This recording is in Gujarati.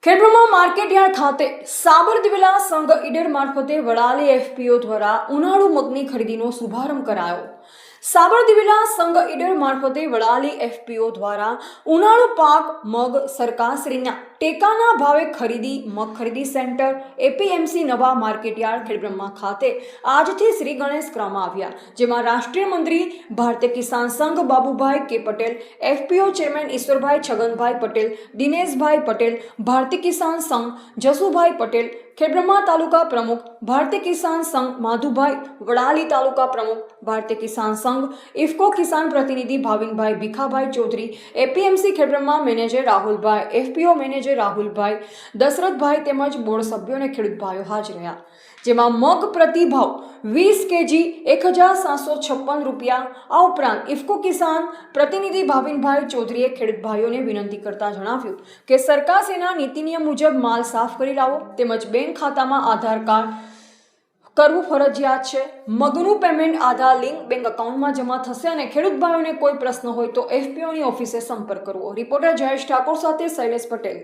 ખેડબ્રહ્મા માર્કેટયાર્ડ ખાતે સાબર દિવેલા સંઘ ઈડર મારફતે વડાલી એફપીઓ દ્વારા ઉનાળુ મગની ખરીદીનો શુભારંભ કરાયો। સાબર દિવેલા સંઘ ઈડર મારફતે વડાલી એફપીઓ દ્વારા ઉનાળુ પાક મગ સરકારશ્રીના ટેકાના ભાવે ખરીદી મગ ખરીદી સેન્ટર એપીએમસી નવા માર્કેટયાર્ડ ખેડબ્રહ્મા ખાતે આજથી શ્રી ગણેશ કરવામાં આવ્યા, જેમાં રાષ્ટ્રીય મંત્રી ભારતીય કિસાન સંઘ બાબુભાઈ કે પટેલ, એફપીઓ ચેરમેન ઈશ્વરભાઈ છગનભાઈ પટેલ, દિનેશભાઈ પટેલ, ભારતીય કિસાન સંઘ જસુભાઈ પટેલ, ખેડબ્રહ્મા તાલુકા પ્રમુખ ભારતીય કિસાન સંઘ માધુભાઈ, વડાલી તાલુકા પ્રમુખ ભારતીય કિસાન સંઘ ઇફકો કિસાન પ્રતિનિધિ ભાવિનભાઈ ભીખાભાઈ ચૌધરી, એપીએમસી ખેડબ્રહ્મા મેનેજર રાહુલભાઈ, એફપીઓ મેનેજર રાહુલભાઈ, દશરથભાઈ તેમજ બોર્ડ સભ્યો અને ખેડૂત ભાઈઓ હાજર રહ્યા, જેમાં મગ પ્રતિભાવ 20 કેજી 1756 રૂપિયા। આ ઉપરાંત ઇફકો કિસાન પ્રતિનિધિ ભાવિનભાઈ ચૌધરીએ ખેડૂત ભાઈઓને વિનંતી કરતા જણાવ્યું કે સરકારશ્રીના નીતિ નિયમ મુજબ માલ સાફ કરી લાવો તેમજ બેંક ખાતામાં આધાર કાર્ડ કરવું ફરજિયાત છે। મગનું પેમેન્ટ આધાર લિંક બેંક એકાઉન્ટમાં જમા થશે અને ખેડૂત ભાઈઓને કોઈ પ્રશ્ન હોય તો એફપીઓની ઓફિસે સંપર્ક કરવો। રિપોર્ટર જયેશ ઠાકોર સાથે શૈલેષ પટેલ।